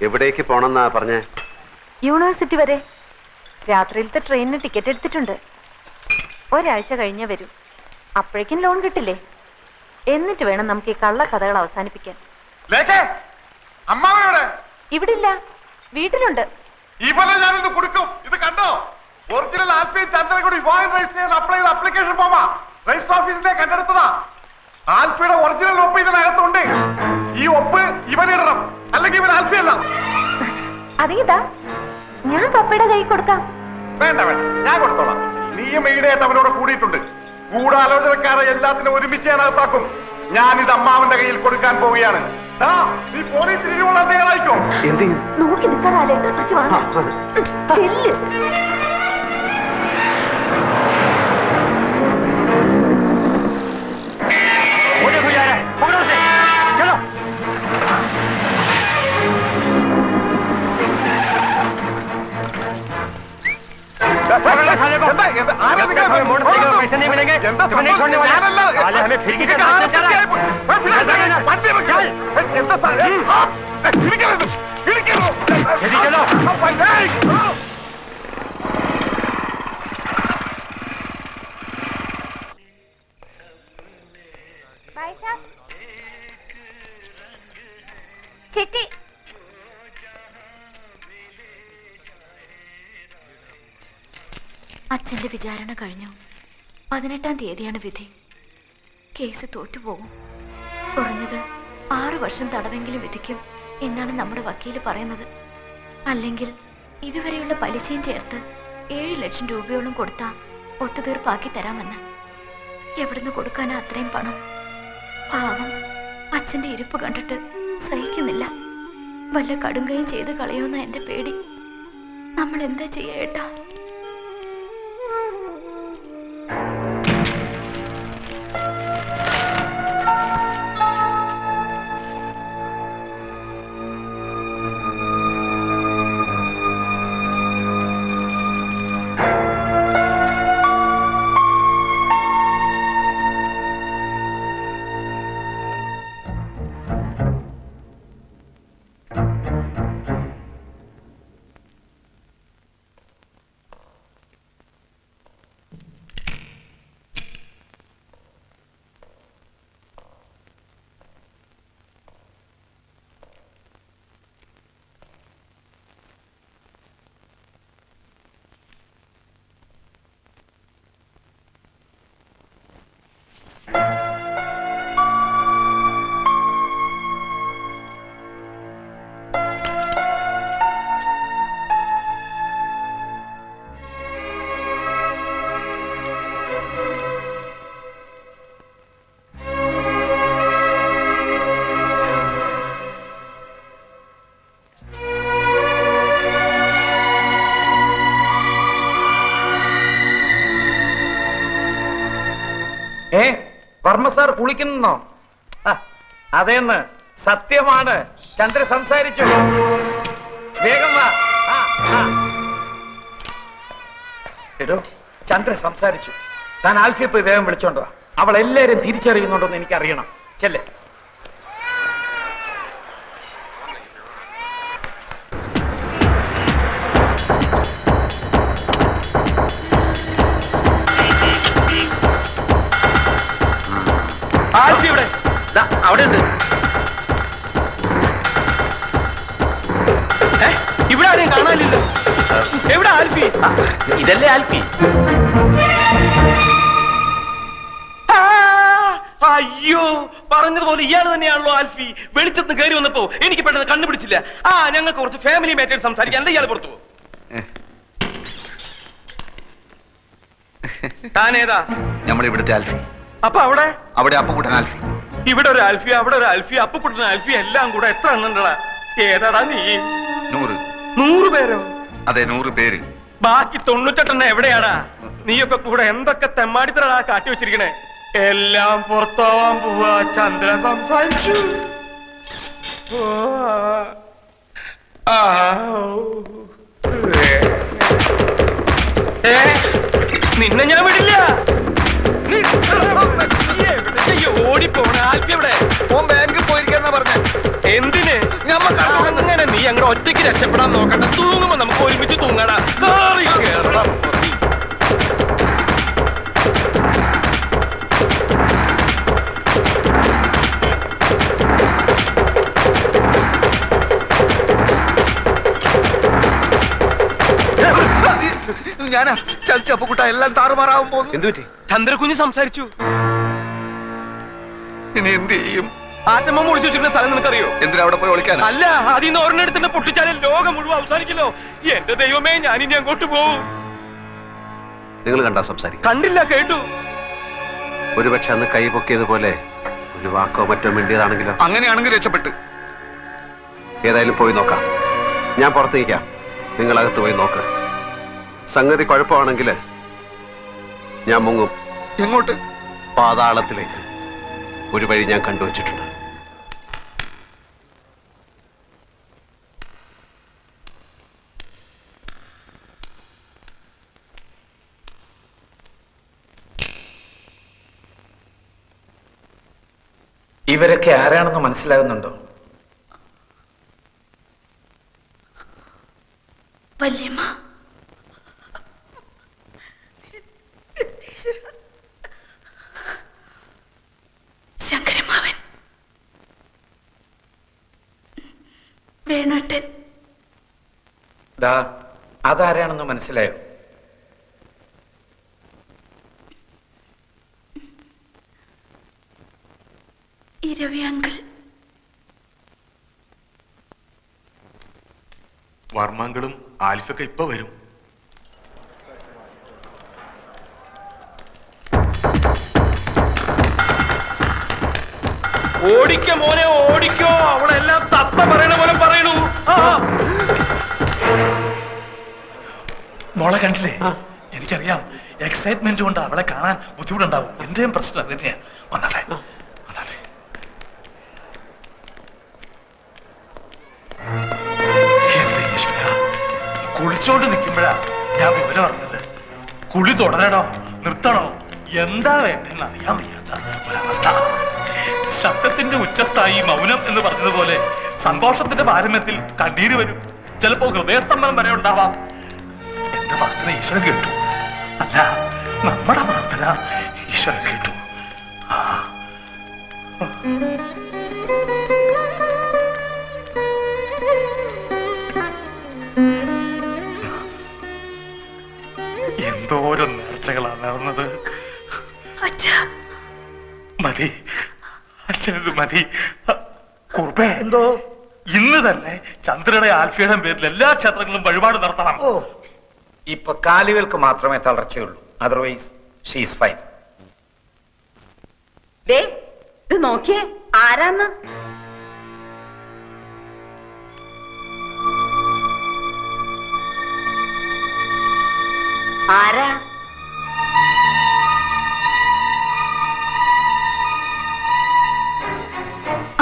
എവിടേക്ക് പോണെന്നാ പറഞ്ഞേ? യൂണിവേഴ്സിറ്റി വരെ. രാത്രിയിലത്തെ ട്രെയിനിന് ടിക്കറ്റ് എടുത്തിട്ടുണ്ട്. ഒരാഴ്ച കഴിഞ്ഞേ വരും. അപ്പോഴേക്കും ലോൺ കിട്ടില്ലേ? എന്നിട്ട് വേണം നമുക്ക് ഈ കള്ള കഥകൾ അവസാനിപ്പിക്കാൻ. ഇവിടെ ഇല്ല, വീട്ടിലുണ്ട്. കൊടുക്കും. ഇത് കണ്ടോ? ഒറിജിനൽ ആൽഫിയും ചന്ദ്രൻ വിവാഹം രജിസ്റ്റർ ചെയ്യാൻ അപ്ലൈ ചെയ്ത അപ്ലിക്കേഷൻ ഫോമാ. രജിസ്റ്റർ ഓഫീസിലെ കണ്ടെടുത്തതാ. ആൽഫിയുടെ ഒറിജിനൽ ഒപ്പ് ഇതിനകത്തുണ്ട്. ഈ ഒപ്പ് ഇവനിടണം, അല്ലെങ്കിൽ ഇവൻ ആൽഫിയല്ല. അതേതാ? ഞാൻ പപ്പയുടെ കൈ കൊടുക്കാം. വേണ്ട വേണ്ട, ഞാൻ കൊടുത്തോളാം. നീയും ഈടായിട്ട് അവനോട് കൂടിയിട്ടുണ്ട്. ഗൂഢാലോചനക്കാരെ എല്ലാത്തിനും ഒരുമിച്ച് ഞാൻ അകത്താക്കും. ഞാനിത് അമ്മാവന്റെ കയ്യിൽ കൊടുക്കാൻ പോവുകയാണ്. നീ പോലീസിൽ ഇരികൊള്ളാൻ തയ്യാറായിക്കോ? നോക്കി നിൽക്കാതെ मोटरसाइकिल में पैसे नहीं मिलेंगे, नहीं छोड़ने वाले। साले हमें फिरकी का नाच नचा रहा है। चलो भाई साहब, चिट्ठी। അച്ഛന്റെ വിചാരണ കഴിഞ്ഞു. 18-ാം തീയതിയാണ് വിധി. കേസ് തോറ്റുപോകും. കുറഞ്ഞത് 6 വർഷം തടവെങ്കിലും വിധിക്കും എന്നാണ് നമ്മുടെ വക്കീല് പറയുന്നത്. അല്ലെങ്കിൽ ഇതുവരെയുള്ള പലിശയും ചേർത്ത് 7 ലക്ഷം രൂപയോളം കൊടുത്താ ഒത്തുതീർപ്പാക്കി തരാമെന്ന്. എവിടുന്ന് കൊടുക്കാനാ അത്രയും പണം? പാവം അച്ഛന്റെ ഇരിപ്പ് കണ്ടിട്ട് സഹിക്കുന്നില്ല. വല്ല കടുങ്കയും ചെയ്ത് കളയോന്ന എന്റെ പേടി. നമ്മൾ എന്താ ചെയ്യേട്ടാ? വർമ്മ സാർ കുളിക്കുന്നോ? അതേന്ന് സത്യമാണ്. ചന്ദ്ര സംസാരിച്ചു. വേഗം വാ. എടോ, ചന്ദ്ര സംസാരിച്ചു. താൻ ആൽഫിയെ പോയി വേഗം വിളിച്ചോണ്ടോ. അവൾ എല്ലാരും തിരിച്ചറിയുന്നുണ്ടോന്ന് എനിക്കറിയണം. ചെല്ലേ. അവിടെ ഉണ്ട്. ഇവിടെ ആരെയും കാണാനില്ലല്ലോ. എവിടെ ആൽഫി? ഇതല്ലേ ആൽഫി? അയ്യോ, പറഞ്ഞതുപോലെ ഇയാൾ തന്നെയാണല്ലോ ആൽഫി. വെളിച്ചത്ത് കയറി വന്നപ്പോ എനിക്ക് പെട്ടെന്ന് കണ്ടുപിടിച്ചില്ല. ഞങ്ങൾക്ക് കുറച്ച് ഫാമിലി മാറ്റേഴ്സ് സംസാരിക്കാൻ. എന്താ ഇയാൾ പുറത്തു പോ. താനേതാ? നമ്മളിവിടുത്തെ ആൽഫി. അപ്പൊ അവിടെ അപ്പുകുട്ടൻ ആൽഫി. ഇവിടെ ഒരു ആൽഫി, അവിടെ ഒരു ആൽഫി, അപ്പുകുട്ടൻ ആൽഫി, എല്ലാം കൂടെ എത്ര എണ്ണണ്ടടാ? ഏതാടാ നീ? 100. 100 പേരോ? അതെ, 100 പേര്. ബാക്കി 98 എവിടെയാടാ? നീയൊക്കെ കൂടെ എന്തൊക്കെ തെമ്മാടിത്തരടാ കാട്ടി വെച്ചിരിക്കണേ. എല്ലാം പുറത്താവാൻ പോവാ. ചന്ദ്ര സംസാരിച്ചു. നിന്നെ ഞാൻ വിടില്ല. ഓടിപ്പോണ ആൽഫി എവിടെ? ബാങ്കിൽ പോയിരിക്കാന്നാ പറഞ്ഞ. എന്തിന്? അങ്ങനെ നീ അങ്ങനെ ഒറ്റയ്ക്ക് രക്ഷപ്പെടാൻ നോക്കണ്ട. തൂങ്ങുമ്പോ നമുക്ക് ഒരുമിച്ച് തൂങ്ങടാ. കേറണം. ഞാനാ ചതിച്ചപ്പൂട്ട എല്ലാം താറുമാറാവും പോകുന്നു. എന്ത് പറ്റി? ചന്ദ്രകുഞ്ഞ് സംസാരിച്ചു. ഇനി എന്ത് ചെയ്യും? ആറ്റമ്മ ഒളിച്ചു വെച്ചിരുന്ന സ്ഥലം നിനക്കറിയോ? എന്തിനാ അവിടെ പോയി ഒളിക്കാൻ? അല്ല, അതിന്ന് ഒരെണ്ണെടുത്തിന്റെ പൊട്ടിച്ചാലേ ലോകം മുഴുവൻ അവസാനിക്കല്ലോ. എന്റെ ദൈവമേ, ഞാനിനി അങ്ങോട്ട് പോവും. നിങ്ങൾ കണ്ടാ സംസാരിക്കും? കണ്ടില്ല, കേട്ടു. ഒരുപക്ഷെ അന്ന് കൈ പൊക്കിയതുപോലെ ഒരു വാക്കോ മറ്റോ മിണ്ടിയതാണെങ്കിലോ? അങ്ങനെയാണെങ്കിൽ രക്ഷപ്പെട്ട്. ഏതായാലും പോയി നോക്കാം. ഞാൻ പുറത്ത് നിൽക്കാം, നിങ്ങൾ അകത്ത് പോയി നോക്ക്. സംഗതി കുഴപ്പമാണെങ്കിൽ ഞാൻ മുങ്ങും. എങ്ങോട്ട്? പാതാളത്തിലേക്ക്. ഒരു വഴി ഞാൻ കണ്ടുവച്ചിട്ടുണ്ട്. ഇവരൊക്കെ ആരാണെന്ന് മനസ്സിലാകുന്നുണ്ടോ? വല്യമ്മ, ശങ്കരമാവൻ, വേണോട്ടൻ. ദാ അതാരാണെന്ന് മനസ്സിലായോ? ഇരവി അങ്കിൾ. വർമ്മങ്ങളും ആൽഫൊക്കെ ഇപ്പൊ വരും. ഓടിക്കോ മോനെ, ഓടിക്കോ. അവളെല്ലാം തത്ത പറയണ പോലെ പറയണു. മോളെ കണ്ടില്ലേ? എനിക്കറിയാം, എക്സൈറ്റ്മെന്റ് കൊണ്ട് അവളെ കാണാൻ ബുദ്ധിമുട്ടുണ്ടാവും. എന്റെയും പ്രശ്നം അത് തന്നെയാ. വന്നാട്ടെ, വന്നാട്ടെ. എന്റെ ഈശ്വരാ, കുളിച്ചോണ്ട് നിൽക്കുമ്പോഴാ ഞാൻ വിവരം അറിഞ്ഞത്. കുളി തുടരണോ നിർത്തണോ എന്താ വേണ്ടെന്ന് അറിയാൻ വയ്യാത്ത ഒരവസ്ഥ. ശബ്ദത്തിന്റെ ഉച്ചസ്ഥായി മൗനം എന്ന് പറഞ്ഞതുപോലെ സന്തോഷത്തിന്റെ പാരമ്യത്തിൽ കണ്ണീര് വരും. ചിലപ്പോ ഹൃദയസ്തംഭനം വരെ ഉണ്ടാവാം. എന്റെ പ്രാർത്ഥന ഈശ്വരൻ കേട്ടു. അല്ല, നമ്മുടെ പ്രാർത്ഥന ഈശ്വരൻ കേട്ടു. എന്തോരം നേർച്ചകളാണ് നടന്നത്. മതി, അച്ഛനത് മതി. കുർബേ, എന്തോ ഇന്ന് തന്നെ ചന്ദ്രയുടെ ആൽഫയുടെ പേരിൽ എല്ലാ ക്ഷേത്രങ്ങളും വഴിപാട് നടത്തണം. ഇപ്പൊ കാലുകൾക്ക് മാത്രമേ തളർച്ചയുള്ളൂ. Otherwise she's fine. ഇത് നോക്കിയേ, ആരാന്ന്? ആരാ?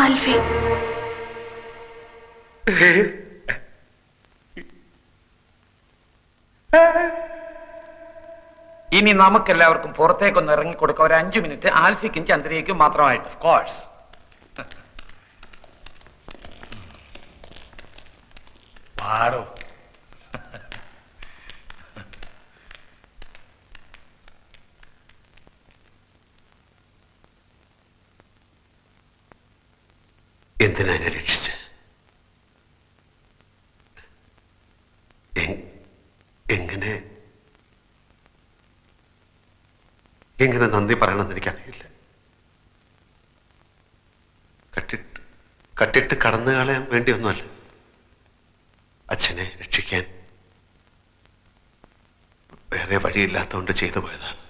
ആൽഫി. ഇനി നമുക്കെല്ലാവർക്കും പുറത്തേക്കൊന്ന് ഇറങ്ങിക്കൊടുക്കാം. ഒരു 5 മിനിറ്റ് ആൽഫിക്കും ചന്ദ്രയ്ക്കും മാത്രമായിട്ട്. Of course. പാടോ. എന്തിനാ എന്നെ രക്ഷിച്ച്? എങ്ങനെ എങ്ങനെ നന്ദി പറയണമെന്ന് എനിക്കറിയില്ല. കട്ടിട്ട് കടന്നു കളയാൻ വേണ്ടിയൊന്നുമല്ല, അച്ഛനെ രക്ഷിക്കാൻ വേറെ വഴിയില്ലാത്തതുകൊണ്ട് ചെയ്തു പോയതാണ്.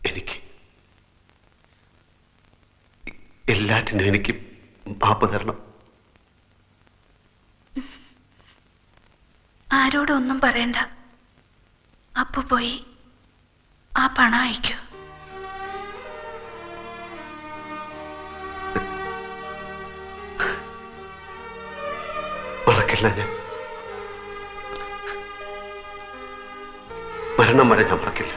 എനിക്ക് എല്ലാറ്റിനും എനിക്ക് മാപ്പ് തരണം. ആരോടും ഒന്നും പറയണ്ട. അപ്പു പോയി ആ പണം അയക്കൂ. മറക്കില്ല, ഞാൻ മരണം വരെ ഞാൻ മറക്കില്ല.